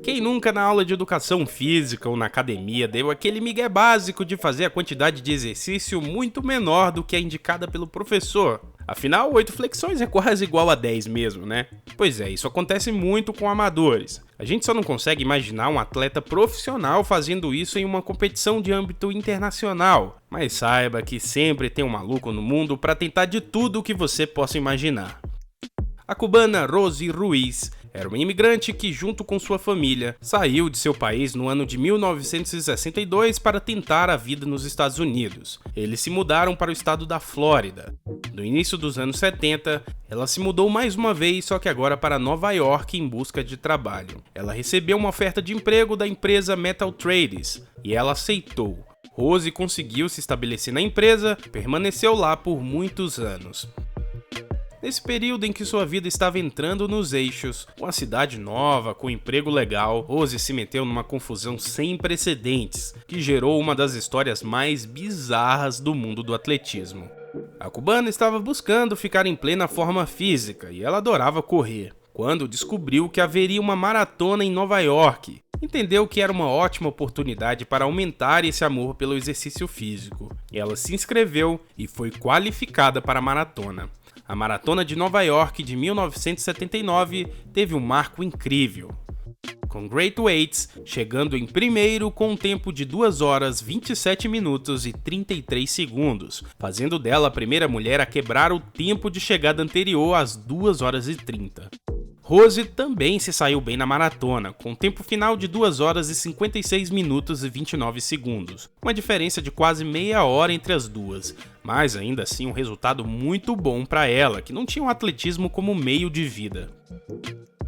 Quem nunca na aula de educação física ou na academia deu aquele migué básico de fazer a quantidade de exercício muito menor do que a indicada pelo professor? Afinal, 8 flexões é quase igual a 10 mesmo, né? Pois é, isso acontece muito com amadores. A gente só não consegue imaginar um atleta profissional fazendo isso em uma competição de âmbito internacional. Mas saiba que sempre tem um maluco no mundo para tentar de tudo o que você possa imaginar. A cubana Rosy Ruiz era uma imigrante que, junto com sua família, saiu de seu país no ano de 1962 para tentar a vida nos Estados Unidos. Eles se mudaram para o estado da Flórida. No início dos anos 70, ela se mudou mais uma vez, só que agora para Nova York em busca de trabalho. Ela recebeu uma oferta de emprego da empresa Metal Trades e ela aceitou. Rosy conseguiu se estabelecer na empresa e permaneceu lá por muitos anos. Nesse período em que sua vida estava entrando nos eixos, com a cidade nova, com emprego legal, Rosy se meteu numa confusão sem precedentes, que gerou uma das histórias mais bizarras do mundo do atletismo. A cubana estava buscando ficar em plena forma física e ela adorava correr, quando descobriu que haveria uma maratona em Nova York. Entendeu que era uma ótima oportunidade para aumentar esse amor pelo exercício físico. Ela se inscreveu e foi qualificada para a maratona. A Maratona de Nova York de 1979 teve um marco incrível, com Great Weights chegando em primeiro com um tempo de 2 horas 27 minutos e 33 segundos, fazendo dela a primeira mulher a quebrar o tempo de chegada anterior às 2 horas e 30. Rosy também se saiu bem na maratona, com tempo final de 2 horas e 56 minutos e 29 segundos, uma diferença de quase meia hora entre as duas, mas ainda assim um resultado muito bom para ela, que não tinha o atletismo como meio de vida.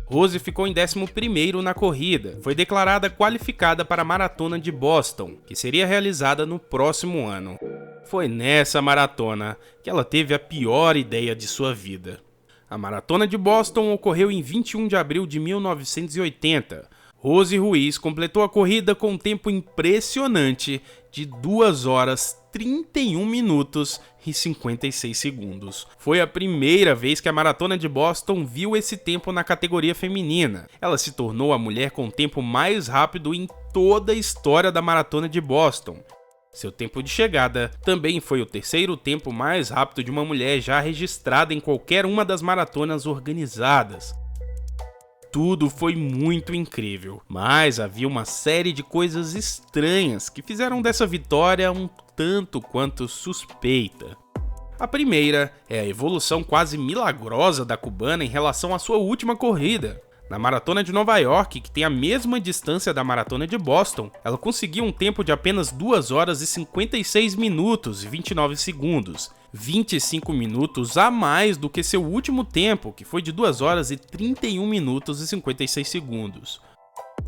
Rosy ficou em 11º na corrida, foi declarada qualificada para a Maratona de Boston, que seria realizada no próximo ano. Foi nessa maratona que ela teve a pior ideia de sua vida. A Maratona de Boston ocorreu em 21 de abril de 1980. Rosy Ruiz completou a corrida com um tempo impressionante de 2 horas 31 minutos e 56 segundos. Foi a primeira vez que a Maratona de Boston viu esse tempo na categoria feminina. Ela se tornou a mulher com o tempo mais rápido em toda a história da Maratona de Boston. Seu tempo de chegada também foi o 3º tempo mais rápido de uma mulher já registrada em qualquer uma das maratonas organizadas. Tudo foi muito incrível, mas havia uma série de coisas estranhas que fizeram dessa vitória um tanto quanto suspeita. A primeira é a evolução quase milagrosa da cubana em relação à sua última corrida. Na Maratona de Nova York, que tem a mesma distância da Maratona de Boston, ela conseguiu um tempo de apenas 2 horas e 56 minutos e 29 segundos, 25 minutos a mais do que seu último tempo, que foi de 2 horas e 31 minutos e 56 segundos.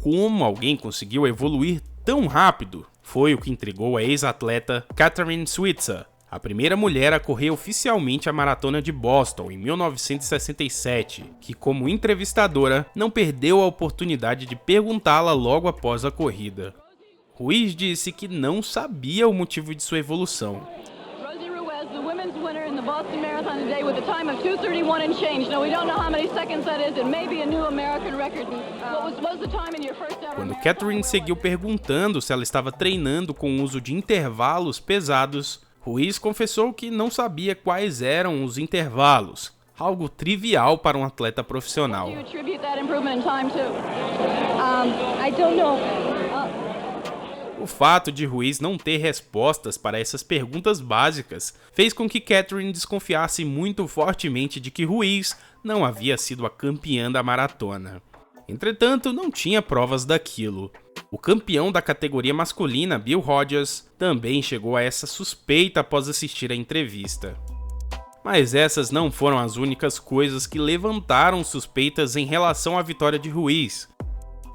Como alguém conseguiu evoluir tão rápido? Foi o que intrigou a ex-atleta Catherine Switzer, a primeira mulher a correr oficialmente a Maratona de Boston em 1967, que como entrevistadora não perdeu a oportunidade de perguntá-la logo após a corrida. Ruiz disse que não sabia o motivo de sua evolução. Rosy Ruiz, the women's winner in the Boston Marathon today with a time of 2:31 and change. Now we don't know how many seconds that is. It may be a new American record. What was the time in your first ever? Quando Catherine seguiu perguntando se ela estava treinando com o uso de intervalos pesados, Ruiz confessou que não sabia quais eram os intervalos, algo trivial para um atleta profissional. O fato de Ruiz não ter respostas para essas perguntas básicas fez com que Catherine desconfiasse muito fortemente de que Ruiz não havia sido a campeã da maratona. Entretanto, não tinha provas daquilo. O campeão da categoria masculina, Bill Rodgers, também chegou a essa suspeita após assistir a entrevista. Mas essas não foram as únicas coisas que levantaram suspeitas em relação à vitória de Ruiz.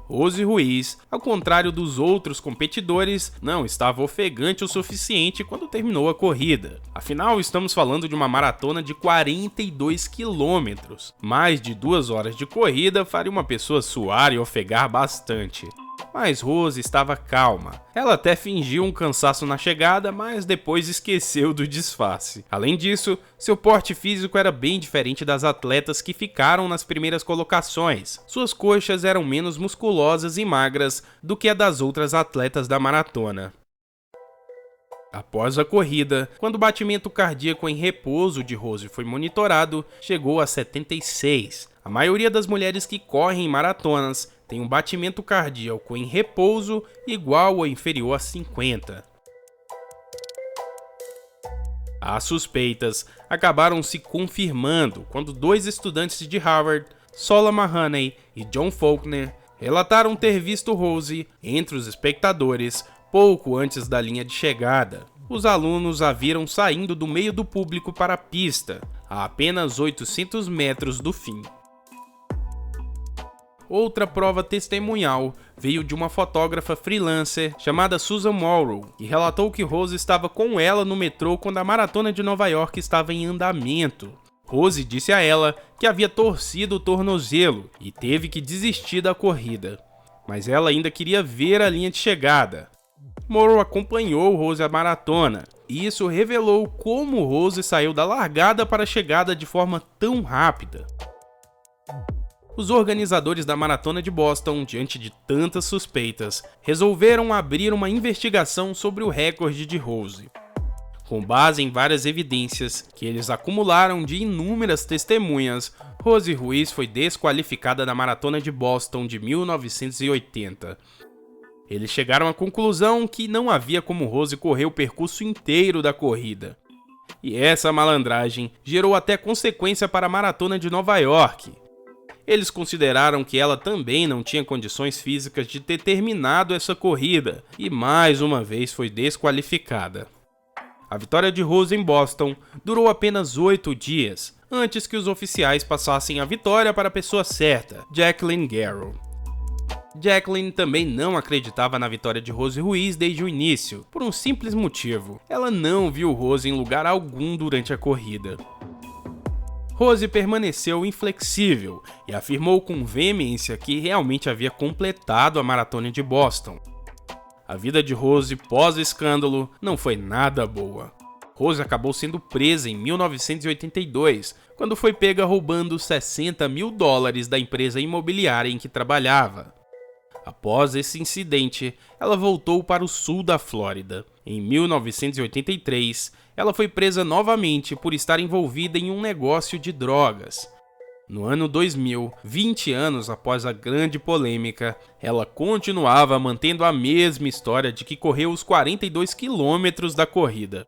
Rosy Ruiz, ao contrário dos outros competidores, não estava ofegante o suficiente quando terminou a corrida. Afinal, estamos falando de uma maratona de 42 quilômetros. Mais de 2 horas de corrida faria uma pessoa suar e ofegar bastante. mas Rose estava calma. Ela até fingiu um cansaço na chegada, mas depois esqueceu do disfarce. Além disso, seu porte físico era bem diferente das atletas que ficaram nas primeiras colocações. Suas coxas eram menos musculosas e magras do que a das outras atletas da maratona. Após a corrida, quando o batimento cardíaco em repouso de Rose foi monitorado, chegou a 76. A maioria das mulheres que correm maratonas tem um batimento cardíaco em repouso igual ou inferior a 50. As suspeitas acabaram se confirmando quando 2 estudantes de Harvard, Sola Mahoney e John Faulkner, relataram ter visto Rose entre os espectadores pouco antes da linha de chegada. Os alunos a viram saindo do meio do público para a pista, a apenas 800 metros do fim. Outra prova testemunhal veio de uma fotógrafa freelancer chamada Susan Morrow, que relatou que Rose estava com ela no metrô quando a maratona de Nova York estava em andamento. Rose disse a ela que havia torcido o tornozelo e teve que desistir da corrida, mas ela ainda queria ver a linha de chegada. Morrow acompanhou Rose à maratona, e isso revelou como Rose saiu da largada para a chegada de forma tão rápida. Os organizadores da Maratona de Boston, diante de tantas suspeitas, resolveram abrir uma investigação sobre o recorde de Rose. Com base em várias evidências que eles acumularam de inúmeras testemunhas, Rose Ruiz foi desqualificada da Maratona de Boston de 1980. Eles chegaram à conclusão que não havia como Rose correr o percurso inteiro da corrida. E essa malandragem gerou até consequência para a Maratona de Nova York. Eles consideraram que ela também não tinha condições físicas de ter terminado essa corrida e mais uma vez foi desqualificada. A vitória de Rose em Boston durou apenas 8 dias, antes que os oficiais passassem a vitória para a pessoa certa, Jacqueline Garrow. Jacqueline também não acreditava na vitória de Rose Ruiz desde o início, por um simples motivo: ela não viu Rose em lugar algum durante a corrida. Rose permaneceu inflexível e afirmou com veemência que realmente havia completado a maratona de Boston. A vida de Rose pós-escândalo não foi nada boa. Rose acabou sendo presa em 1982, quando foi pega roubando $60 mil da empresa imobiliária em que trabalhava. Após esse incidente, ela voltou para o sul da Flórida. Em 1983, ela foi presa novamente por estar envolvida em um negócio de drogas. No ano 2000, 20 anos após a grande polêmica, ela continuava mantendo a mesma história de que correu os 42 quilômetros da corrida.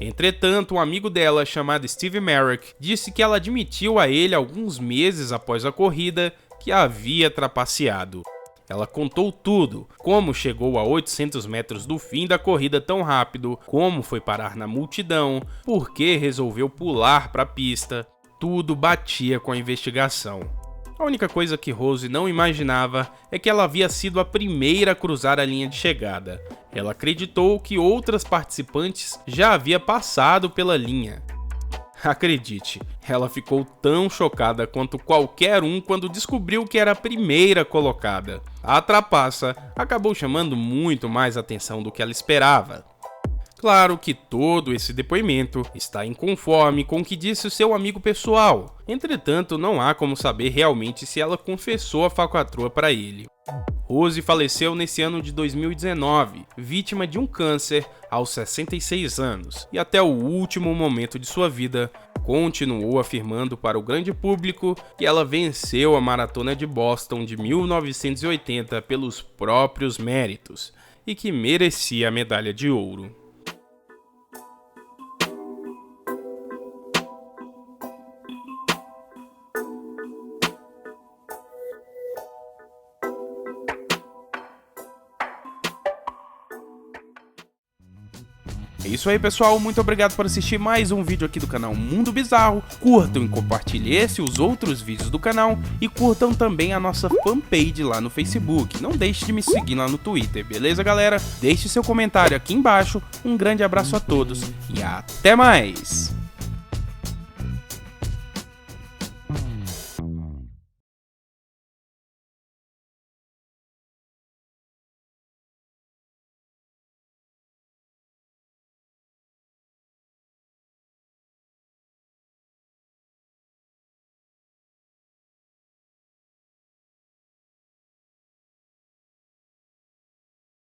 Entretanto, um amigo dela, chamado Steve Merrick, disse que ela admitiu a ele alguns meses após a corrida que a havia trapaceado. Ela contou tudo, como chegou a 800 metros do fim da corrida tão rápido, como foi parar na multidão, por que resolveu pular para a pista. Tudo batia com a investigação. A única coisa que Rose não imaginava é que ela havia sido a primeira a cruzar a linha de chegada. Ela acreditou que outras participantes já haviam passado pela linha. Acredite, ela ficou tão chocada quanto qualquer um quando descobriu que era a primeira colocada. A trapaça acabou chamando muito mais atenção do que ela esperava. Claro que todo esse depoimento está inconforme com o que disse o seu amigo pessoal. Entretanto, não há como saber realmente se ela confessou a falcatrua para ele. Rose faleceu nesse ano de 2019, vítima de um câncer aos 66 anos, e até o último momento de sua vida, continuou afirmando para o grande público que ela venceu a Maratona de Boston de 1980 pelos próprios méritos, e que merecia a medalha de ouro. É isso aí, pessoal, muito obrigado por assistir mais um vídeo aqui do canal Mundo Bizarro. Curtam e compartilhem esse e os outros vídeos do canal e curtam também a nossa fanpage lá no Facebook. Não deixe de me seguir lá no Twitter, beleza, galera? Deixe seu comentário aqui embaixo, um grande abraço a todos e até mais!